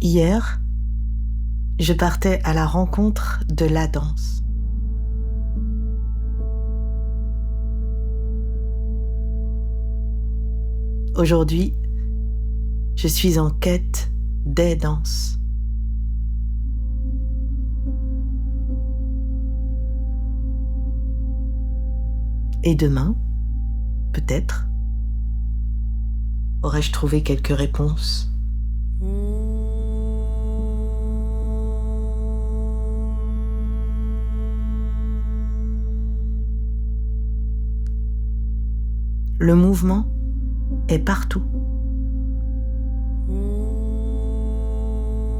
Hier, je partais à la rencontre de la danse. Aujourd'hui, je suis en quête des danses. Et demain, peut-être, aurais-je trouvé quelques réponses. Le mouvement est partout.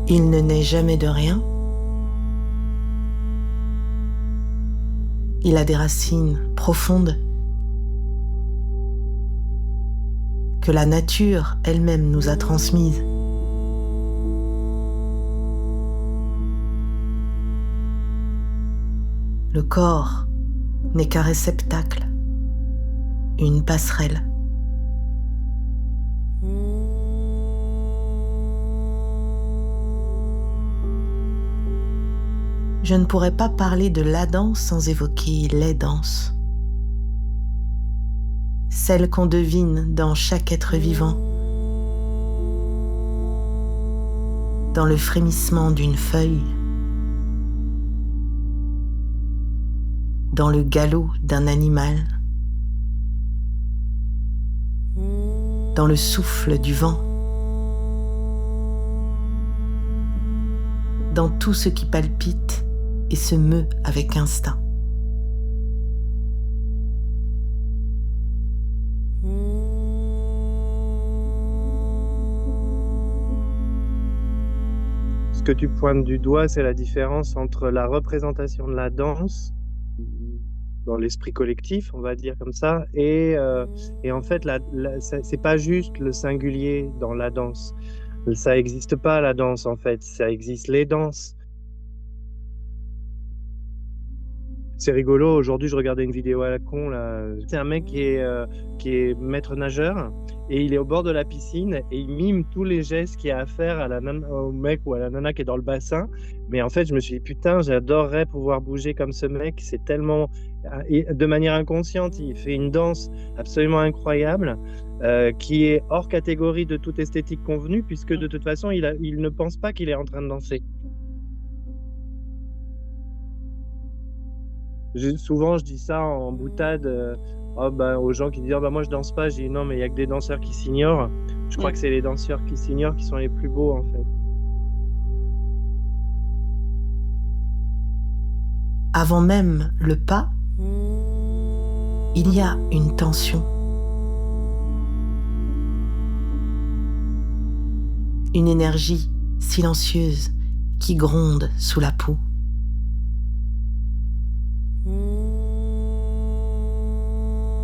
Il ne naît jamais de rien. Il a des racines profondes que la nature elle-même nous a transmises. Le corps n'est qu'un réceptacle, une passerelle. Je ne pourrais pas parler de la danse sans évoquer les danses. Celles qu'on devine dans chaque être vivant, dans le frémissement d'une feuille, dans le galop d'un animal, dans le souffle du vent, dans tout ce qui palpite et se meut avec instinct. Ce que tu pointes du doigt, c'est la différence entre la représentation de la danse dans l'esprit collectif, on va dire comme ça, et en fait, c'est pas juste le singulier dans la danse. Ça n'existe pas, la danse, en fait. Ça existe les danses. C'est rigolo, aujourd'hui je regardais une vidéo à la con là. C'est un mec qui est maître nageur et il est au bord de la piscine et il mime tous les gestes qu'il y a à faire au mec ou à la nana qui est dans le bassin. Mais en fait je me suis dit putain, j'adorerais pouvoir bouger comme ce mec, c'est tellement... Et de manière inconsciente, il fait une danse absolument incroyable qui est hors catégorie de toute esthétique convenue puisque de toute façon il ne pense pas qu'il est en train de danser. Souvent, je dis ça en boutade aux gens qui disent moi je danse pas. Je dis non, mais il y a que des danseurs qui s'ignorent. Je crois que c'est les danseurs qui s'ignorent qui sont les plus beaux en fait. Avant même le pas, il y a une tension. Une énergie silencieuse qui gronde sous la peau.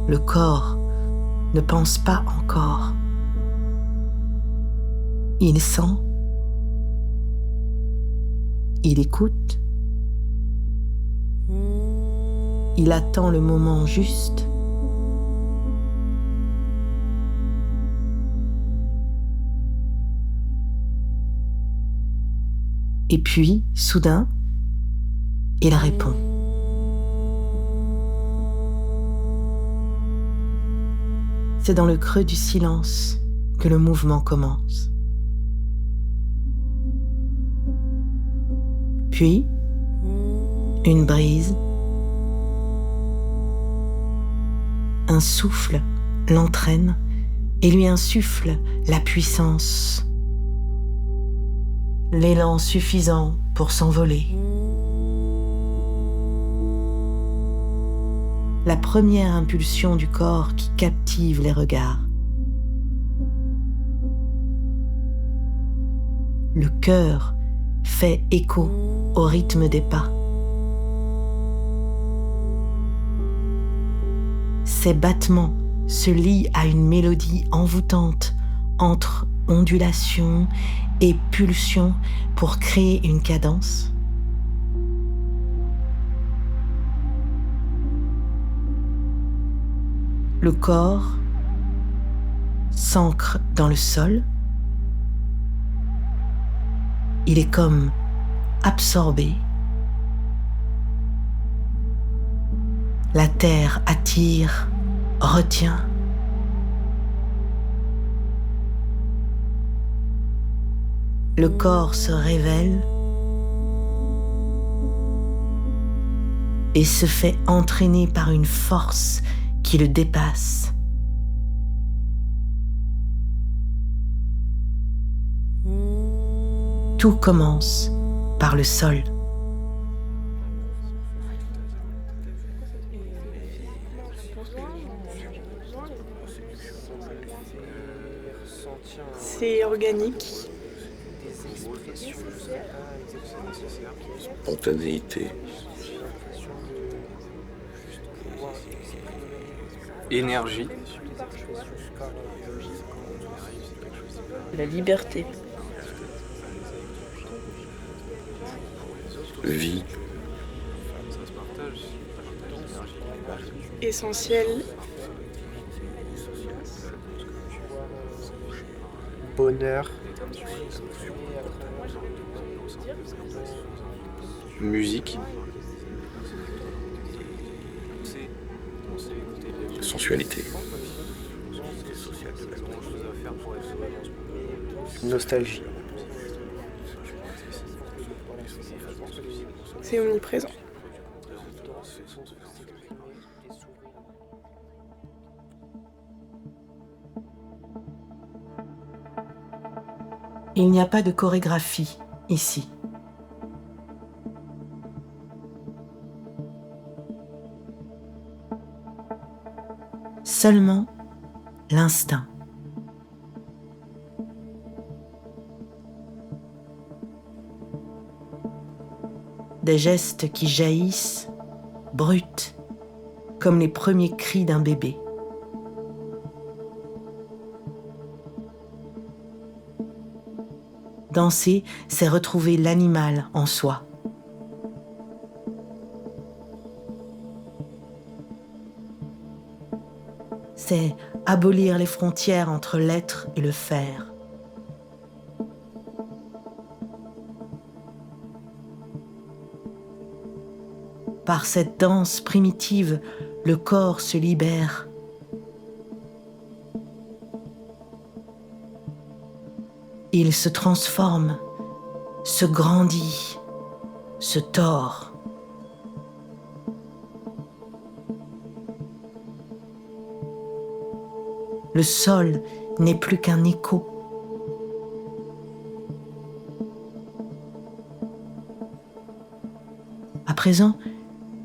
Le corps ne pense pas encore. Il sent, il écoute, il attend le moment juste. Et puis, soudain, il répond. C'est dans le creux du silence que le mouvement commence. Puis, une brise, un souffle l'entraîne et lui insuffle la puissance, l'élan suffisant pour s'envoler. La première impulsion du corps qui captive les regards. Le cœur fait écho au rythme des pas. Ses battements se lient à une mélodie envoûtante entre ondulation et pulsion pour créer une cadence. Le corps s'ancre dans le sol Il est comme absorbé. La terre attire, retient. Le corps se révèle et se fait entraîner par une force qui le dépasse. Tout commence par le sol. C'est organique. Spontanéité. Énergie. La liberté. Vie. Essentiel. Bonheur. Musique. Sensualité. Nostalgie. C'est omniprésent. Il n'y a pas de chorégraphie ici. Seulement l'instinct. Des gestes qui jaillissent, bruts, comme les premiers cris d'un bébé. Danser, c'est retrouver l'animal en soi. C'est abolir les frontières entre l'être et le faire. Par cette danse primitive, le corps se libère. Il se transforme, se grandit, se tord. Le sol n'est plus qu'un écho. À présent,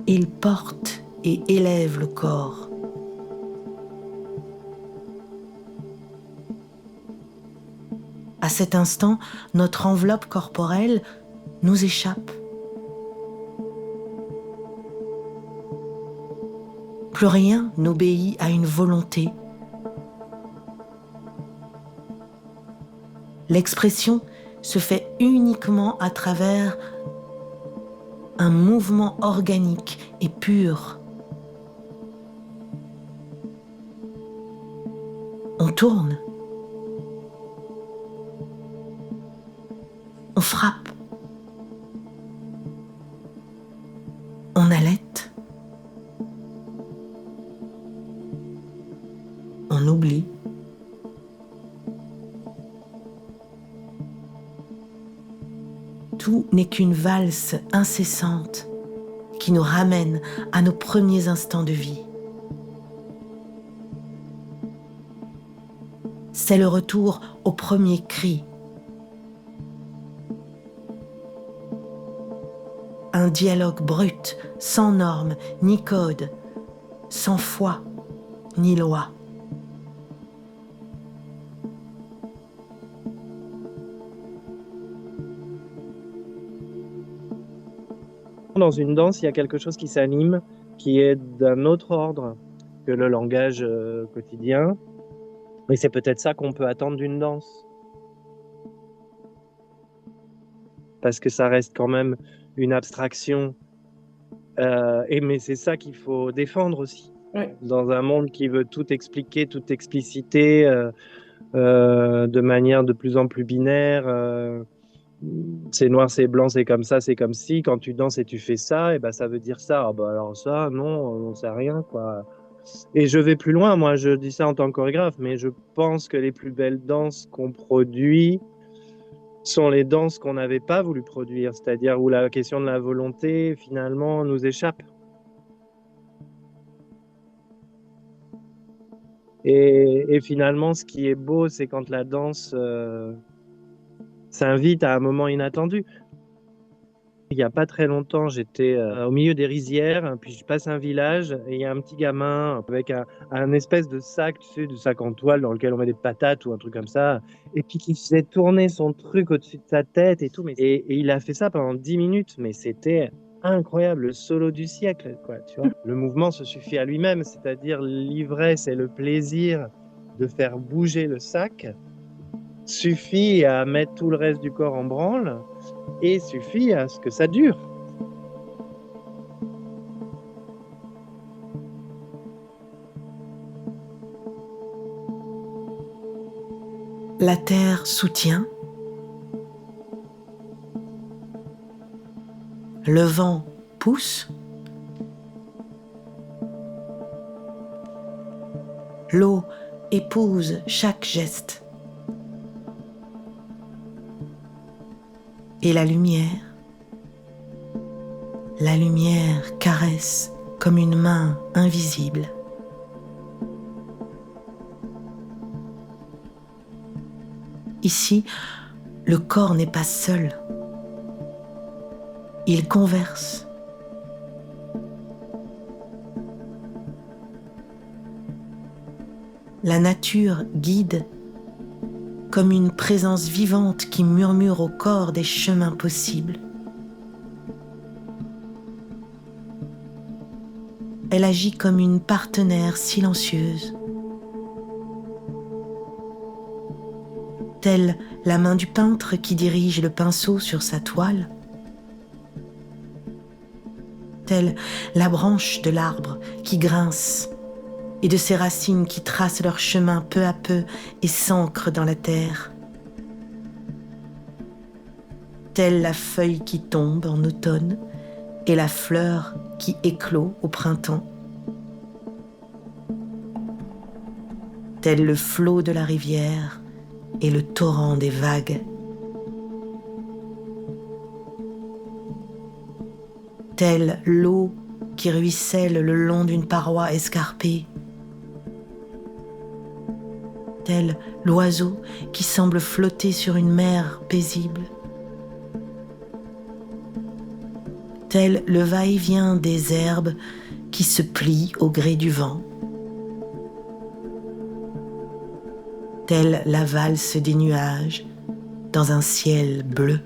il porte et élève le corps. À cet instant, notre enveloppe corporelle nous échappe. Plus rien n'obéit à une volonté. L'expression se fait uniquement à travers un mouvement organique et pur. On tourne. On frappe. On allaite. On oublie. Tout n'est qu'une valse incessante qui nous ramène à nos premiers instants de vie. C'est le retour au premier cri. Un dialogue brut, sans normes ni code, sans foi ni loi. Dans une danse, il y a quelque chose qui s'anime, qui est d'un autre ordre que le langage quotidien. Et c'est peut-être ça qu'on peut attendre d'une danse. Parce que ça reste quand même une abstraction. Mais c'est ça qu'il faut défendre aussi. Ouais. Dans un monde qui veut tout expliquer, tout expliciter de manière de plus en plus binaire. c'est noir, c'est blanc, c'est comme ça, c'est comme si. Quand tu danses et tu fais ça, et ben ça veut dire ça. Ah bah alors ça, non, on sait rien, quoi. Et je vais plus loin, moi, je dis ça en tant que chorégraphe, mais je pense que les plus belles danses qu'on produit sont les danses qu'on n'avait pas voulu produire, c'est-à-dire où la question de la volonté, finalement, nous échappe. Et finalement, ce qui est beau, c'est quand la danse s'invite à un moment inattendu. Il n'y a pas très longtemps, j'étais au milieu des rizières, puis je passe un village et il y a un petit gamin avec un espèce de sac, tu sais, de sac en toile dans lequel on met des patates ou un truc comme ça, et puis qui faisait tourner son truc au-dessus de sa tête et tout. Et il a fait ça pendant 10 minutes, mais c'était incroyable, le solo du siècle, quoi, tu vois. Le mouvement se suffit à lui-même, c'est-à-dire l'ivresse et le plaisir de faire bouger le sac suffit à mettre tout le reste du corps en branle et suffit à ce que ça dure. La terre soutient, le vent pousse, l'eau épouse chaque geste. Et la lumière caresse comme une main invisible. Ici, le corps n'est pas seul. Il converse. La nature guide comme une présence vivante qui murmure au corps des chemins possibles. Elle agit comme une partenaire silencieuse. Telle la main du peintre qui dirige le pinceau sur sa toile. Telle la branche de l'arbre qui grince et de ses racines qui tracent leur chemin peu à peu et s'ancrent dans la terre. Telle la feuille qui tombe en automne et la fleur qui éclot au printemps. Tel le flot de la rivière et le torrent des vagues. Telle l'eau qui ruisselle le long d'une paroi escarpée. Tel l'oiseau qui semble flotter sur une mer paisible. Tel le va-et-vient des herbes qui se plient au gré du vent. Telle la valse des nuages dans un ciel bleu.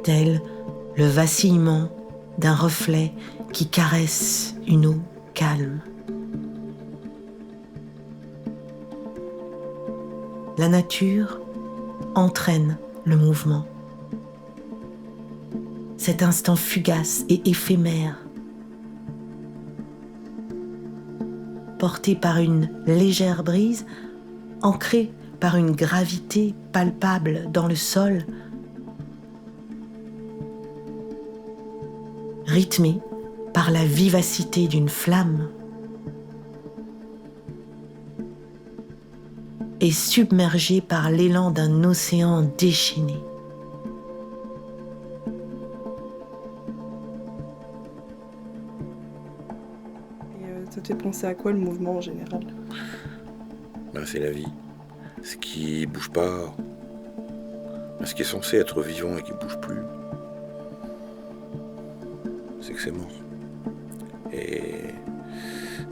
Tel le vacillement d'un reflet qui caresse une eau calme. La nature entraîne le mouvement. Cet instant fugace et éphémère, porté par une légère brise, ancré par une gravité palpable dans le sol, rythmé par la vivacité d'une flamme, et submergé par l'élan d'un océan déchaîné. Ça te fait penser à quoi le mouvement en général? C'est la vie. Ce qui bouge pas, ce qui est censé être vivant et qui bouge plus, c'est que c'est mort. Et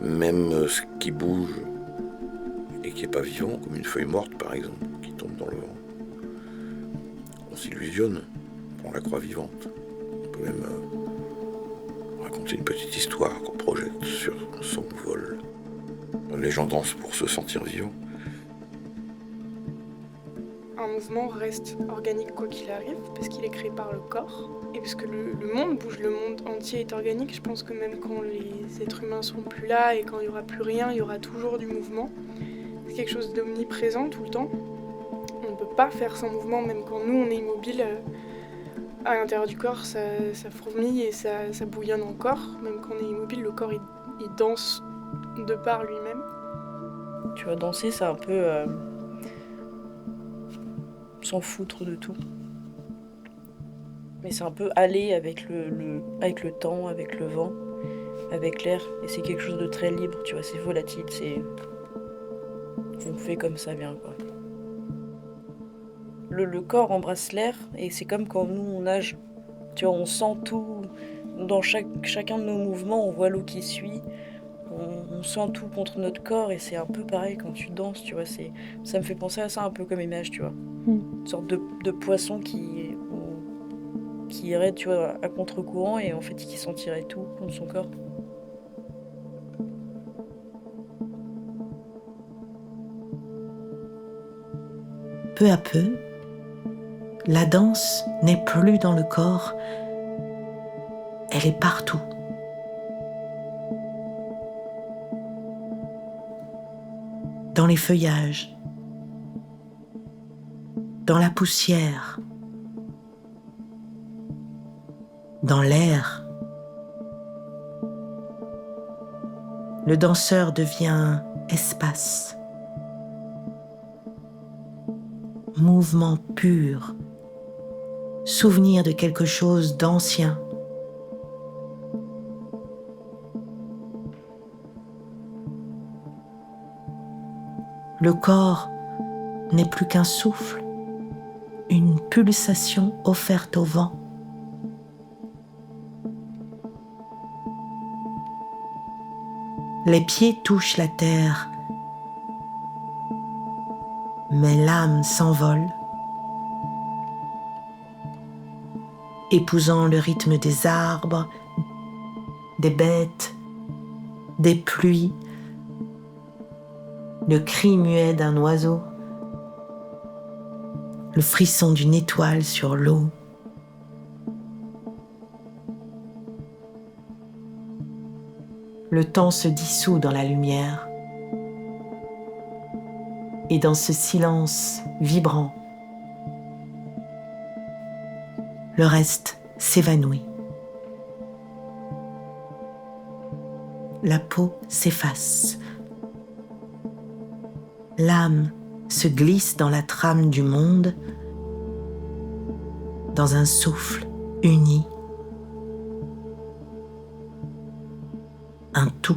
même ce qui bouge et qui n'est pas vivant, comme une feuille morte par exemple, qui tombe dans le vent, on s'illusionne, on la croit vivante. On peut même raconter une petite histoire qu'on projette sur son vol. Les gens dansent pour se sentir vivants. Un mouvement reste organique quoi qu'il arrive, parce qu'il est créé par le corps, et parce que le monde bouge, le monde entier est organique. Je pense que même quand les êtres humains seront plus là et quand il n'y aura plus rien, il y aura toujours du mouvement. C'est quelque chose d'omniprésent tout le temps. On ne peut pas faire sans mouvement, même quand nous on est immobile. À l'intérieur du corps, ça fourmille et ça bouillonne encore. Même quand on est immobile, le corps il danse de par lui-même. Tu vois, danser, c'est un peu s'en foutre de tout. Mais c'est un peu aller avec avec le temps, avec le vent, avec l'air. Et c'est quelque chose de très libre, tu vois, c'est volatile, c'est... On fait comme ça vient, quoi. Le corps embrasse l'air et c'est comme quand nous on nage. Tu vois, on sent tout. Dans chacun de nos mouvements, on voit l'eau qui suit. On sent tout contre notre corps et c'est un peu pareil quand tu danses, tu vois. Ça me fait penser à ça un peu comme image, tu vois. Une sorte de poisson qui irait, tu vois, à contre-courant et en fait qui sentirait tout contre son corps. Peu à peu, la danse n'est plus dans le corps, elle est partout. Dans les feuillages, dans la poussière, dans l'air. Le danseur devient espace, mouvement pur, souvenir de quelque chose d'ancien. Le corps n'est plus qu'un souffle, une pulsation offerte au vent. Les pieds touchent la terre, mais l'âme s'envole, épousant le rythme des arbres, des bêtes, des pluies, le cri muet d'un oiseau, le frisson d'une étoile sur l'eau. Le temps se dissout dans la lumière. Et dans ce silence vibrant, le reste s'évanouit. La peau s'efface. L'âme se glisse dans la trame du monde, dans un souffle uni. Un tout.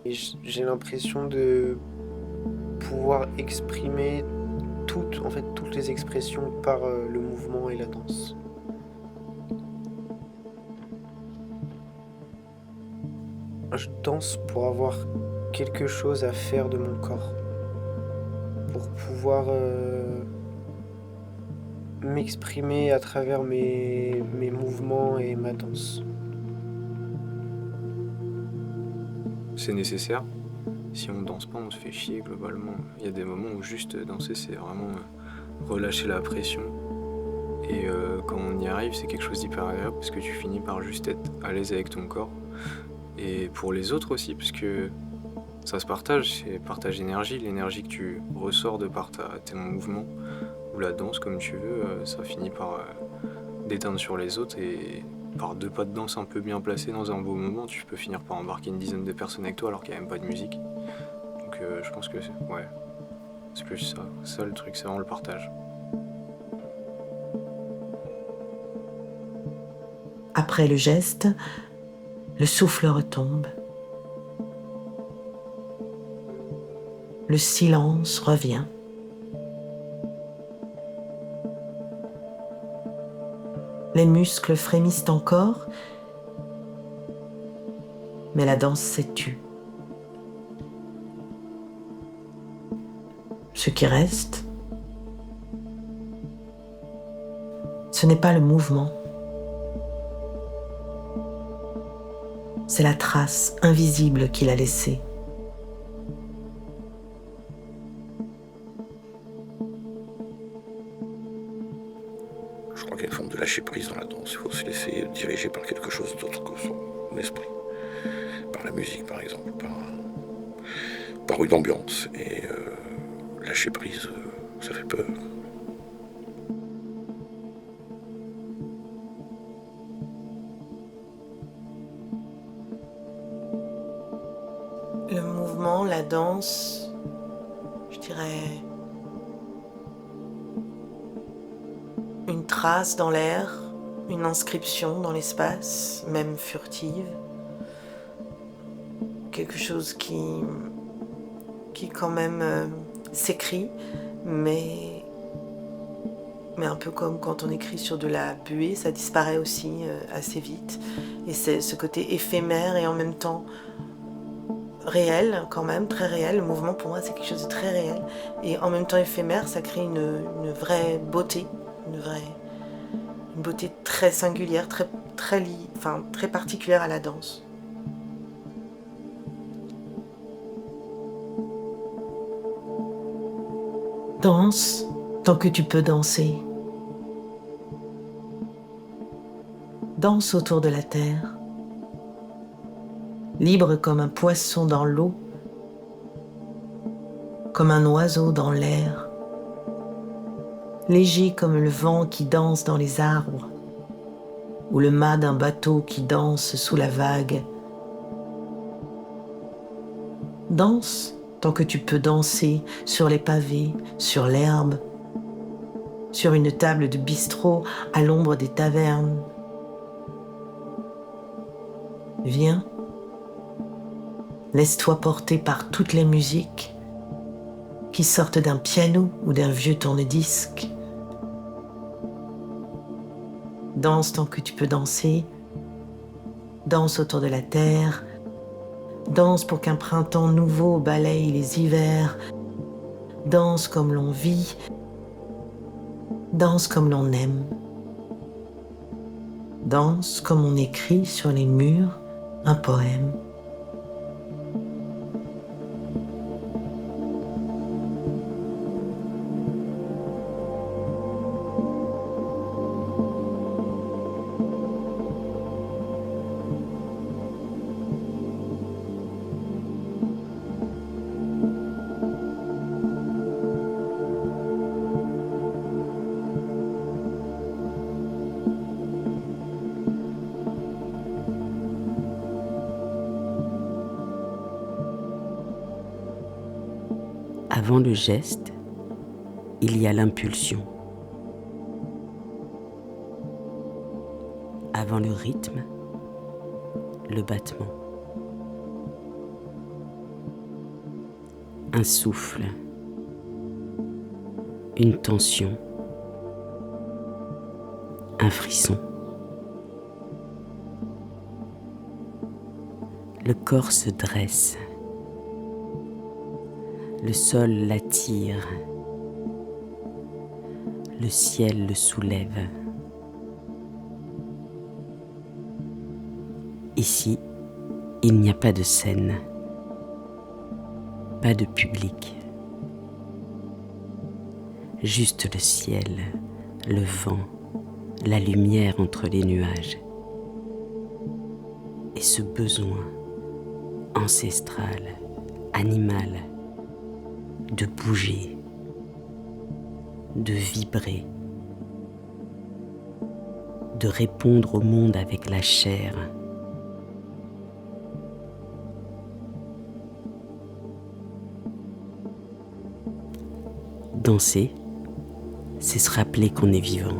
Et j'ai l'impression de pouvoir exprimer toutes les expressions par le mouvement et la danse. Je danse pour avoir quelque chose à faire de mon corps, pour pouvoir m'exprimer à travers mes mouvements et ma danse. C'est nécessaire. Si on danse pas, on se fait chier globalement. Il y a des moments où juste danser, c'est vraiment relâcher la pression. Et quand on y arrive, c'est quelque chose d'hyper agréable parce que tu finis par juste être à l'aise avec ton corps. Et pour les autres aussi, parce que ça se partage, c'est partage d'énergie, l'énergie que tu ressors de par tes mouvements ou la danse comme tu veux, ça finit par déteindre sur les autres et par 2 pas de danse un peu bien placés dans un beau moment, tu peux finir par embarquer une dizaine de personnes avec toi alors qu'il n'y a même pas de musique. Donc je pense que c'est plus ça le truc, c'est vraiment le partage. Après le geste, le souffle retombe. Le silence revient. Les muscles frémissent encore, mais la danse s'est tue. Ce qui reste, Ce n'est pas le mouvement. C'est la trace invisible qu'il a laissée. Je crois qu'il y a une forme de lâcher prise dans la danse. Il faut se laisser diriger par quelque chose d'autre que son esprit. Par la musique, par exemple, par une ambiance. Et lâcher prise, ça fait peur. Le mouvement, la danse, je dirais une trace dans l'air, une inscription dans l'espace, même furtive. Quelque chose qui quand même s'écrit, mais un peu comme quand on écrit sur de la buée, ça disparaît aussi assez vite. Et c'est ce côté éphémère et en même temps réel, quand même, très réel. Le mouvement, pour moi, c'est quelque chose de très réel. Et en même temps éphémère, ça crée une vraie beauté, une beauté très singulière, très particulière à la danse. Danse tant que tu peux danser. Danse autour de la terre. Libre comme un poisson dans l'eau, comme un oiseau dans l'air, léger comme le vent qui danse dans les arbres, ou le mât d'un bateau qui danse sous la vague. Danse tant que tu peux danser sur les pavés, sur l'herbe, sur une table de bistrot à l'ombre des tavernes. Viens. Laisse-toi porter par toutes les musiques qui sortent d'un piano ou d'un vieux tourne-disque. Danse tant que tu peux danser. Danse autour de la terre. Danse pour qu'un printemps nouveau balaye les hivers. Danse comme l'on vit. Danse comme l'on aime. Danse comme on écrit sur les murs un poème. Avant le geste, il y a l'impulsion. Avant le rythme, le battement. Un souffle, une tension, un frisson. Le corps se dresse. Le sol l'attire, le ciel le soulève. Ici, il n'y a pas de scène, pas de public. Juste le ciel, le vent, la lumière entre les nuages. Et ce besoin ancestral, animal, de bouger, de vibrer, de répondre au monde avec la chair. Danser, c'est se rappeler qu'on est vivant.